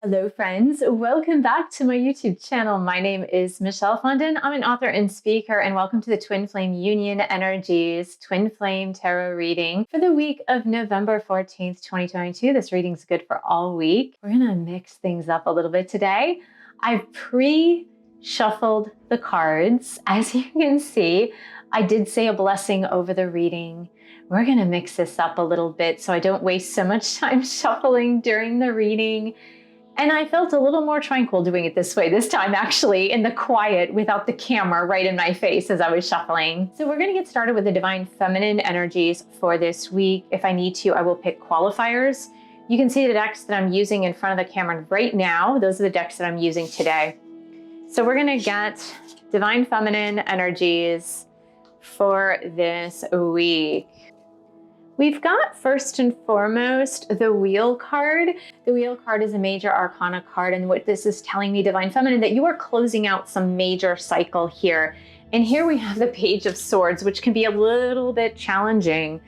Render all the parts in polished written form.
Hello friends, welcome back to my YouTube channel. My name is Michelle Fondin. I'm an author and speaker, and welcome to the Twin Flame Union Energies Twin Flame Tarot reading for the week of November 14th, 2022. This reading's good for all week. We're gonna mix things up a little bit today. I've pre-shuffled the cards. As you can see, I did say a blessing over the reading. We're gonna mix this up a little bit so I don't waste so much time shuffling during the reading. And I felt a little more tranquil doing it this way this time, actually, in the quiet without the camera right in my face as I was shuffling. So we're going to get started with the Divine Feminine energies for this week. If I need to, I will pick qualifiers. You can see the decks that I'm using in front of the camera right now. Those are the decks that I'm using today. So we're going to get Divine Feminine energies for this week. We've got first and foremost the Wheel card. The Wheel card is a major arcana card, and what this is telling me, Divine Feminine, that you are closing out some major cycle here. And here we have the Page of Swords, which can be a little bit challenging,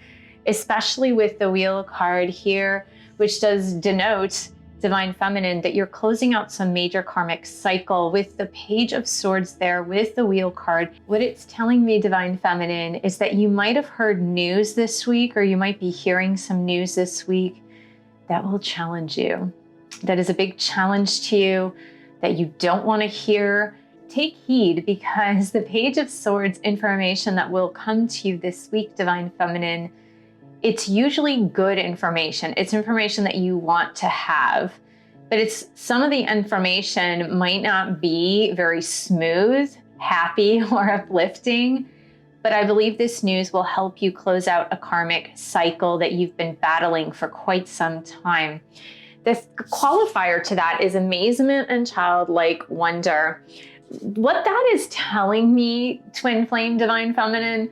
especially with the Wheel card here, which does denote, Divine Feminine, that you're closing out some major karmic cycle. With the Page of Swords there, with the Wheel card, what it's telling me, Divine Feminine, is that you might have heard news this week, or you might be hearing some news this week that will challenge you. That is a big challenge to you that you don't want to hear. Take heed, because the Page of Swords information that will come to you this week, Divine Feminine, it's usually good information. It's information that you want to have, but it's some of the information might not be very smooth, happy, or uplifting, but I believe this news will help you close out a karmic cycle that you've been battling for quite some time. The qualifier to that is amazement and childlike wonder. What that is telling me, Twin Flame Divine Feminine,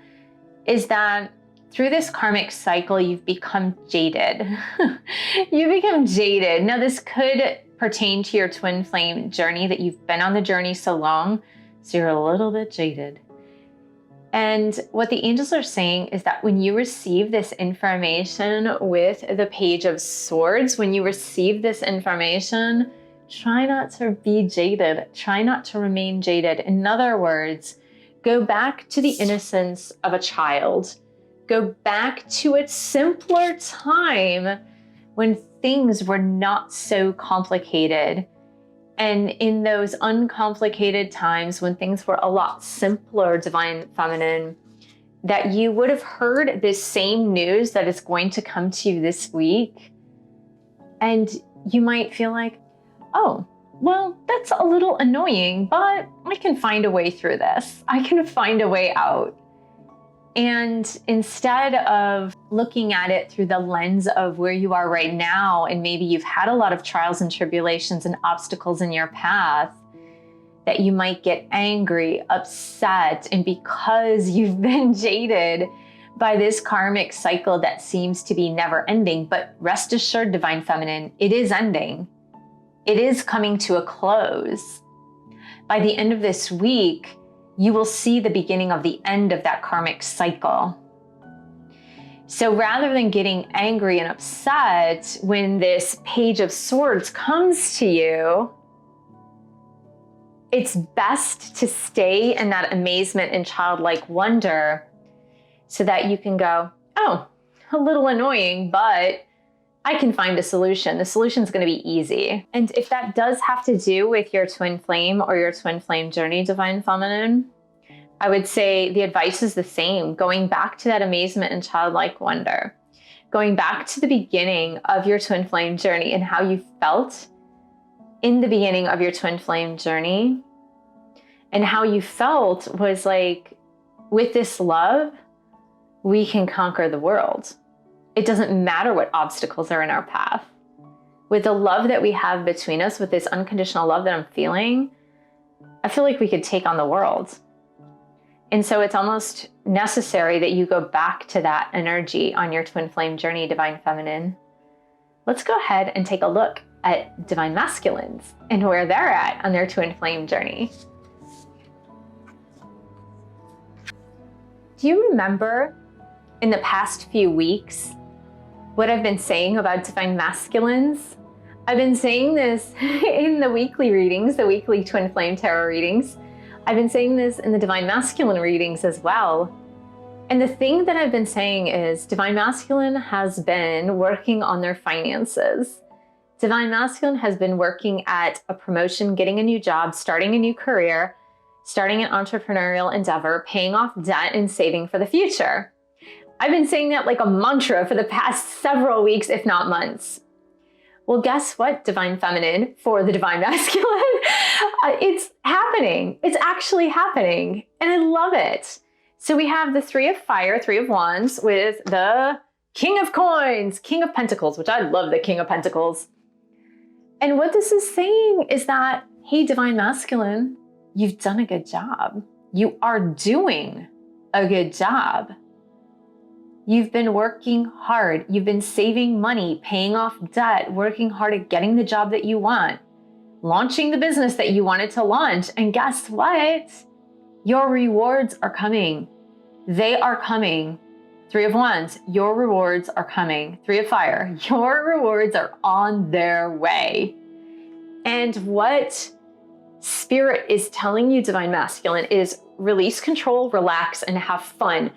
is that through this karmic cycle, you've become jaded. You become jaded. Now, this could pertain to your twin flame journey, that you've been on the journey so long, so you're a little bit jaded. And what the angels are saying is that when you receive this information with the Page of Swords, when you receive this information, try not to be jaded. Try not to remain jaded. In other words, go back to the innocence of a child. Go back to a simpler time when things were not so complicated. And in those uncomplicated times when things were a lot simpler, Divine Feminine, that you would have heard this same news that is going to come to you this week. And you might feel like, oh, well, that's a little annoying, but I can find a way through this. I can find a way out. And instead of looking at it through the lens of where you are right now, and maybe you've had a lot of trials and tribulations and obstacles in your path, that you might get angry, upset, and because you've been jaded by this karmic cycle that seems to be never ending. But rest assured, Divine Feminine, it is ending. It is coming to a close. By the end of this week, you will see the beginning of the end of that karmic cycle. So rather than getting angry and upset when this Page of Swords comes to you, it's best to stay in that amazement and childlike wonder so that you can go, oh, a little annoying, but I can find a solution. The solution's going to be easy. And if that does have to do with your twin flame or your twin flame journey, Divine Feminine, I would say the advice is the same. Going back to that amazement and childlike wonder. Going back to the beginning of your twin flame journey and how you felt in the beginning of your twin flame journey. And how you felt was like, with this love, we can conquer the world. It doesn't matter what obstacles are in our path. With the love that we have between us, with this unconditional love that I'm feeling, I feel like we could take on the world. And so it's almost necessary that you go back to that energy on your twin flame journey, Divine Feminine. Let's go ahead and take a look at Divine Masculines and where they're at on their twin flame journey. Do you remember in the past few weeks what I've been saying about Divine Masculines? I've been saying this in the weekly readings, the weekly Twin Flame Tarot readings. I've been saying this in the Divine Masculine readings as well. And the thing that I've been saying is Divine Masculine has been working on their finances. Divine Masculine has been working at a promotion, getting a new job, starting a new career, starting an entrepreneurial endeavor, paying off debt and saving for the future. I've been saying that like a mantra for the past several weeks, if not months. Well, guess what, Divine Feminine, for the Divine Masculine? It's happening. It's actually happening. And I love it. So we have the Three of Fire, Three of Wands with the King of Coins, King of Pentacles, which I love the King of Pentacles. And what this is saying is that, hey, Divine Masculine, you've done a good job. You are doing a good job. You've been working hard. You've been saving money, paying off debt, working hard at getting the job that you want, launching the business that you wanted to launch. And guess what? Your rewards are coming. They are coming. Three of Wands, your rewards are coming. Three of Fire, your rewards are on their way. And what Spirit is telling you, Divine Masculine, is release control, relax, and have fun.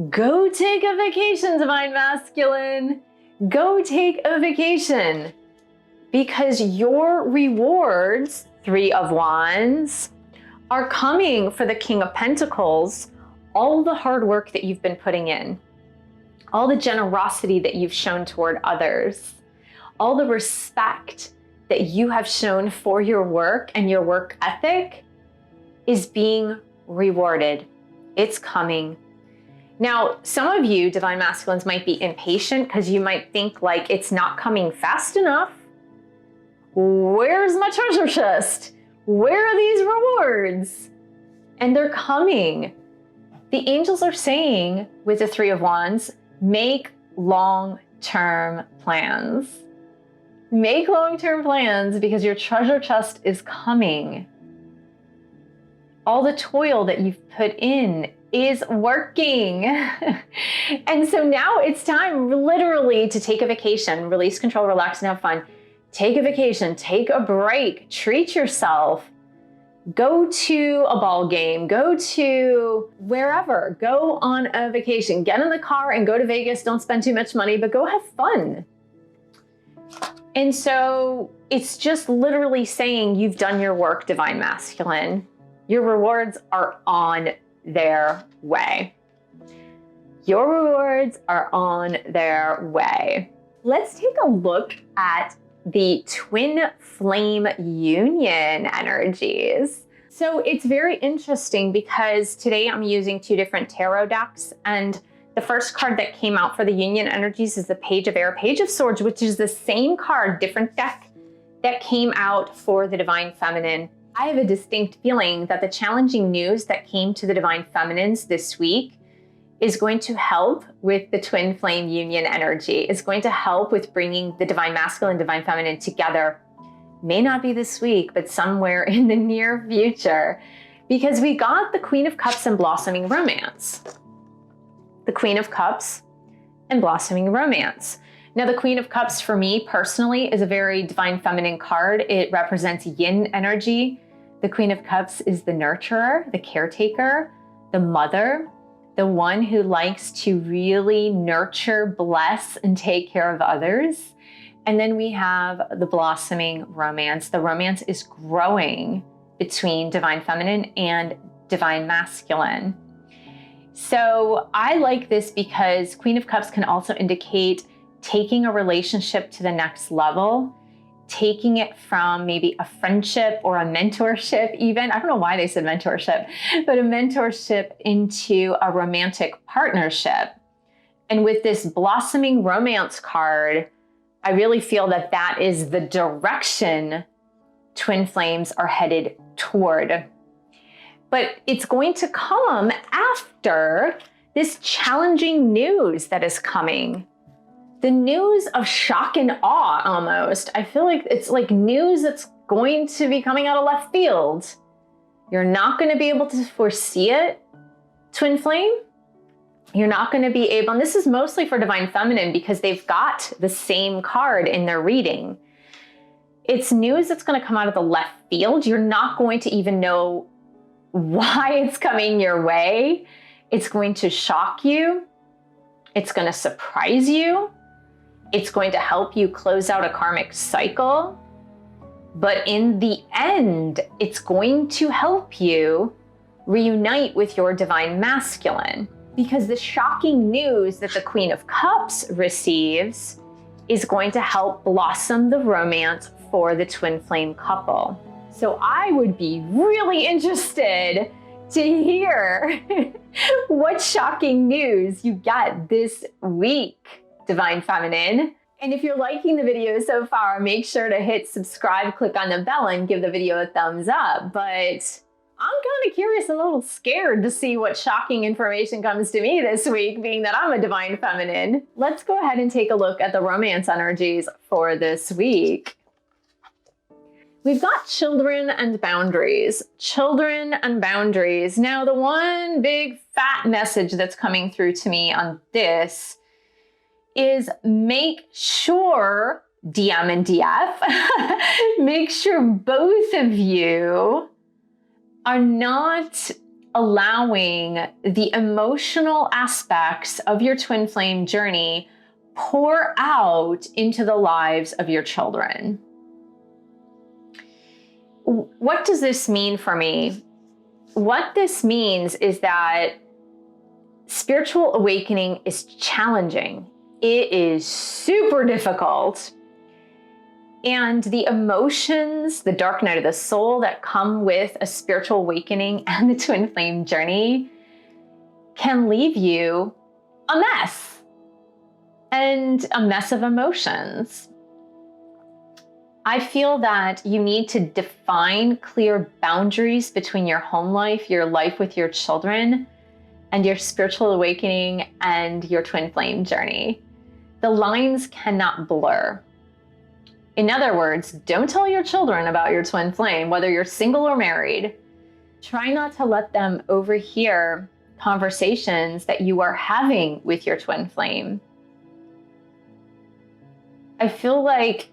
Go take a vacation, Divine Masculine. Go take a vacation. Because your rewards, Three of Wands, are coming for the King of Pentacles. All the hard work that you've been putting in, all the generosity that you've shown toward others, all the respect that you have shown for your work and your work ethic is being rewarded. It's coming. Now, some of you, Divine Masculines, might be impatient because you might think like it's not coming fast enough. Where's my treasure chest? Where are these rewards? And they're coming. The angels are saying with the Three of Wands, make long-term plans. Make long-term plans because your treasure chest is coming. All the toil that you've put in is working. And so now it's time literally to take a vacation, release control, relax, and have fun. Take a vacation, take a break, treat yourself. Go to a ball game, go to wherever, go on a vacation, get in the car and go to Vegas. Don't spend too much money, but go have fun. And so it's just literally saying you've done your work, Divine Masculine. Your rewards are on their way. Your rewards are on their way. Let's take a look at the Twin Flame Union energies. So it's very interesting because today I'm using two different tarot decks, and the first card that came out for the Union energies is the Page of Air, Page of Swords, which is the same card, different deck that came out for the Divine Feminine. I have a distinct feeling that the challenging news that came to the Divine Feminines this week is going to help with the Twin Flame Union energy. It's going to help with bringing the Divine Masculine, Divine Feminine together. May not be this week, but somewhere in the near future, because we got the Queen of Cups and Blossoming Romance. The Queen of Cups and Blossoming Romance. Now, the Queen of Cups for me personally is a very Divine Feminine card. It represents yin energy. The Queen of Cups is the nurturer, the caretaker, the mother, the one who likes to really nurture, bless, and take care of others. And then we have the Blossoming Romance. The romance is growing between Divine Feminine and Divine Masculine. So I like this because Queen of Cups can also indicate taking a relationship to the next level, taking it from maybe a friendship or a mentorship even. I don't know why they said mentorship, but a mentorship into a romantic partnership. And with this Blossoming Romance card, I really feel that that is the direction Twin Flames are headed toward. But it's going to come after this challenging news that is coming. The news of shock and awe almost. I feel like it's like news that's going to be coming out of left field. You're not going to be able to foresee it, Twin Flame. You're not going to be able, and this is mostly for Divine Feminine because they've got the same card in their reading. It's news that's going to come out of the left field. You're not going to even know why it's coming your way. It's going to shock you. It's going to surprise you. It's going to help you close out a karmic cycle. But in the end, it's going to help you reunite with your divine masculine. Because the shocking news that the Queen of Cups receives is going to help blossom the romance for the twin flame couple. So I would be really interested to hear what shocking news you get this week, Divine Feminine. And if you're liking the video so far, make sure to hit subscribe, click on the bell, and give the video a thumbs up. But I'm kind of curious and a little scared to see what shocking information comes to me this week, being that I'm a Divine Feminine. Let's go ahead and take a look at the romance energies for this week. We've got children and boundaries. Children and boundaries. Now, the one big fat message that's coming through to me on this is make sure, DM and DF, make sure both of you are not allowing the emotional aspects of your twin flame journey pour out into the lives of your children. What does this mean for me? What this means is that spiritual awakening is challenging. It is super difficult. And the emotions, the dark night of the soul that come with a spiritual awakening and the twin flame journey can leave you a mess, and a mess of emotions. I feel that you need to define clear boundaries between your home life, your life with your children, and your spiritual awakening and your twin flame journey. The lines cannot blur. In other words, don't tell your children about your twin flame, whether you're single or married. Try not to let them overhear conversations that you are having with your twin flame. I feel like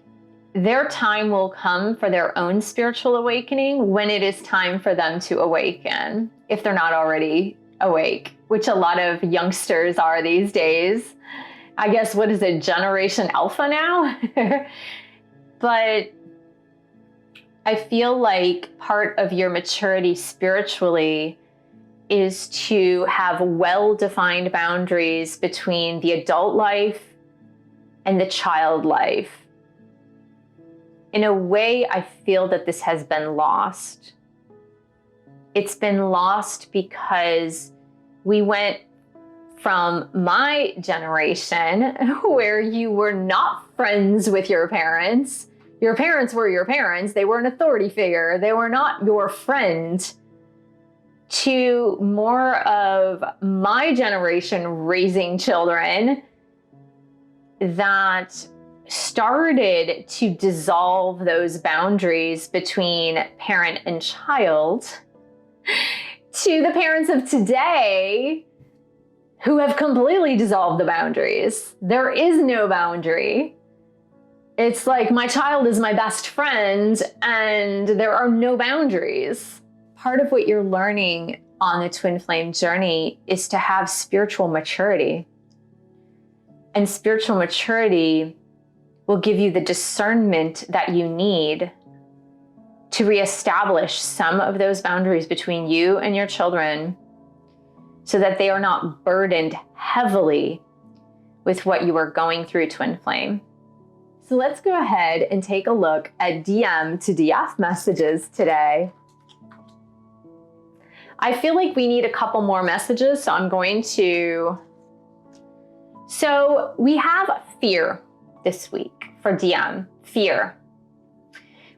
their time will come for their own spiritual awakening when it is time for them to awaken, if they're not already awake, which a lot of youngsters are these days. I guess, what is it, Generation Alpha now? But I feel like part of your maturity spiritually is to have well-defined boundaries between the adult life and the child life. In a way, I feel that this has been lost. It's been lost because we went from my generation, where you were not friends with your parents. Your parents were your parents. They were an authority figure. They were not your friend. To more of my generation raising children that started to dissolve those boundaries between parent and child, to the parents of today who have completely dissolved the boundaries. There is no boundary. It's like my child is my best friend and there are no boundaries. Part of what you're learning on the twin flame journey is to have spiritual maturity. And spiritual maturity will give you the discernment that you need to reestablish some of those boundaries between you and your children, so that they are not burdened heavily with what you are going through twin flame. So let's go ahead and take a look at DM to DF messages today. I feel like we need a couple more messages, so I'm going to... So we have fear this week for DM, fear.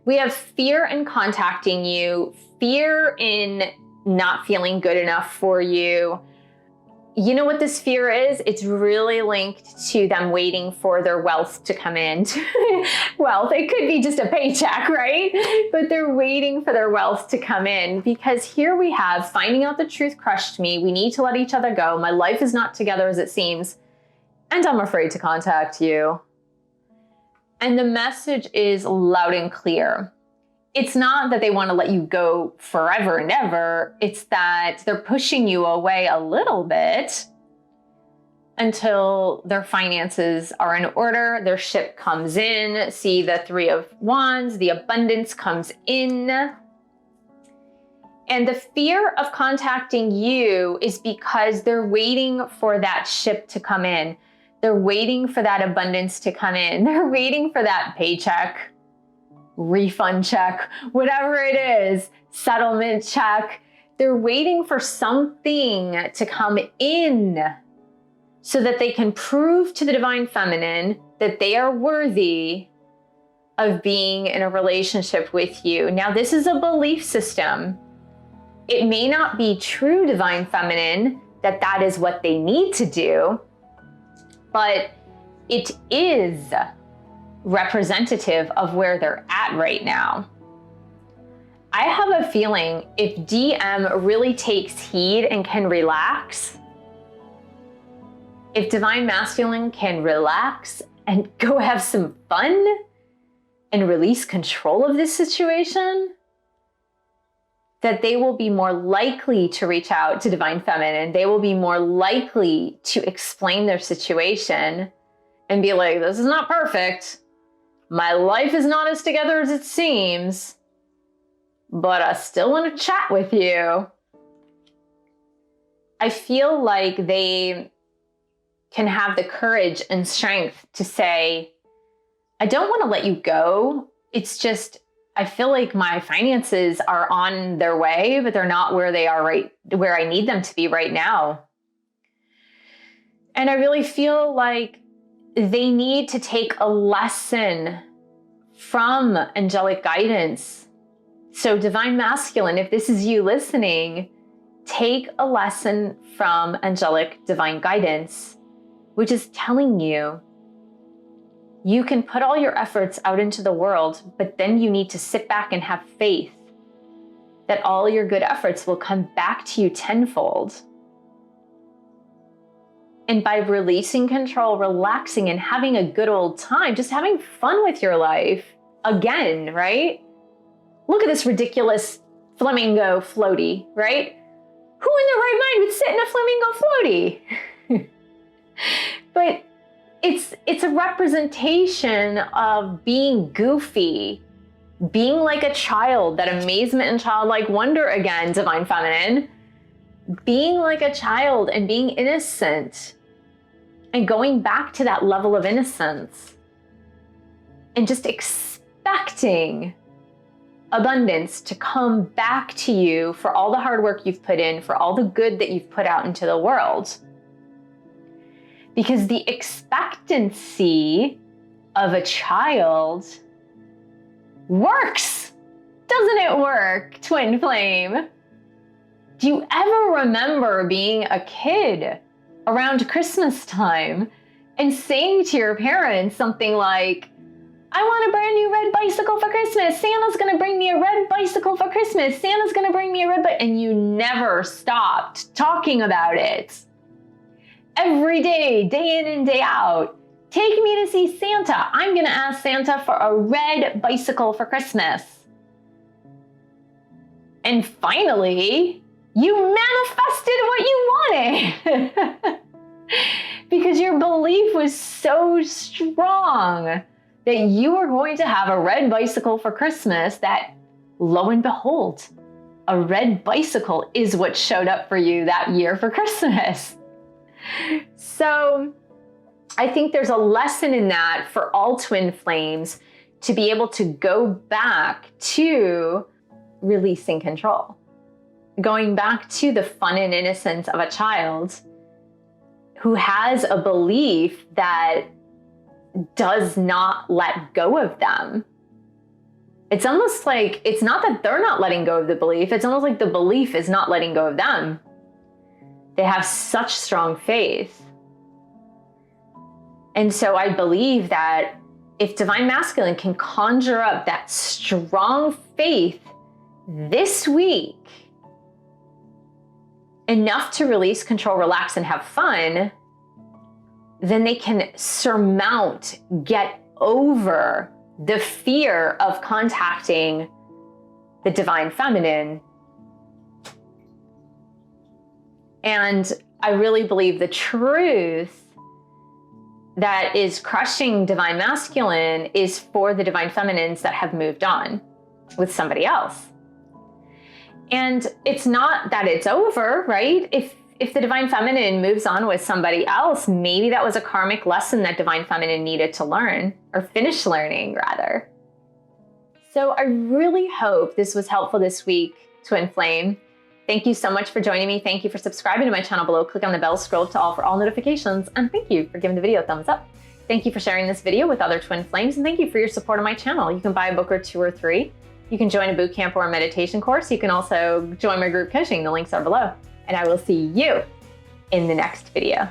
We have fear in contacting you, fear in not feeling good enough for you. You know what this fear is? It's really linked to them waiting for their wealth to come in. Wealth, it could be just a paycheck, right? But they're waiting for their wealth to come in, because here we have finding out the truth crushed me. We need to let each other go. My life is not together as it seems, and I'm afraid to contact you. And the message is loud and clear. It's not that they want to let you go forever and ever. It's that they're pushing you away a little bit until their finances are in order, their ship comes in. See the Three of Wands, the abundance comes in. And the fear of contacting you is because they're waiting for that ship to come in. They're waiting for that abundance to come in. They're waiting for that paycheck, refund check, whatever it is, settlement check. They're waiting for something to come in so that they can prove to the divine feminine that they are worthy of being in a relationship with you. Now, this is a belief system. It may not be true, divine feminine, that that is what they need to do, but it is representative of where they're at right now. I have a feeling if DM really takes heed and can relax, if divine masculine can relax and go have some fun and release control of this situation, that they will be more likely to reach out to divine feminine. They will be more likely to explain their situation and be like, this is not perfect. My life is not as together as it seems, but I still want to chat with you. I feel like they can have the courage and strength to say, I don't want to let you go. It's just, I feel like my finances are on their way, but they're not where they are where I need them to be right now. And I really feel like they need to take a lesson from angelic guidance. So divine masculine, if this is you listening, take a lesson from angelic divine guidance, which is telling you, you can put all your efforts out into the world, but then you need to sit back and have faith that all your good efforts will come back to you tenfold. And by releasing control, relaxing, and having a good old time, just having fun with your life again, right? Look at this ridiculous flamingo floaty, right? Who in their right mind would sit in a flamingo floaty? But it's a representation of being goofy, being like a child, that amazement and childlike wonder again, divine feminine, being like a child and being innocent and going back to that level of innocence and just expecting abundance to come back to you for all the hard work you've put in, for all the good that you've put out into the world. Because the expectancy of a child works. Doesn't it work, twin flame? Do you ever remember being a kid around Christmas time and saying to your parents something like, I want a brand new red bicycle for Christmas. Santa's gonna bring me a red bicycle for Christmas. Santa's gonna bring me a red bicycle. And you never stopped talking about it. Every day, day in and day out. Take me to see Santa. I'm gonna ask Santa for a red bicycle for Christmas. And finally, you manifested what you wanted. Because your belief was so strong that you were going to have a red bicycle for Christmas, that lo and behold, a red bicycle is what showed up for you that year for Christmas. So I think there's a lesson in that for all twin flames to be able to go back to releasing control, going back to the fun and innocence of a child who has a belief that does not let go of them. It's almost like, it's not that they're not letting go of the belief, it's almost like the belief is not letting go of them. They have such strong faith. And so I believe that if divine masculine can conjure up that strong faith this week, enough to release, control, relax, and have fun, then they can surmount, get over the fear of contacting the divine feminine. And I really believe the truth that is crushing divine masculine is for the divine feminines that have moved on with somebody else. And it's not that it's over, right? If the divine feminine moves on with somebody else, maybe that was a karmic lesson that divine feminine needed to learn, or finish learning rather. So I really hope this was helpful this week, Twin Flame. Thank you so much for joining me. Thank you for subscribing to my channel below. Click on the bell, scroll up to all for all notifications. And thank you for giving the video a thumbs up. Thank you for sharing this video with other Twin Flames. And thank you for your support on my channel. You can buy a book or 2 or 3. You can join a boot camp or a meditation course. You can also join my group coaching. The links are below. And I will see you in the next video.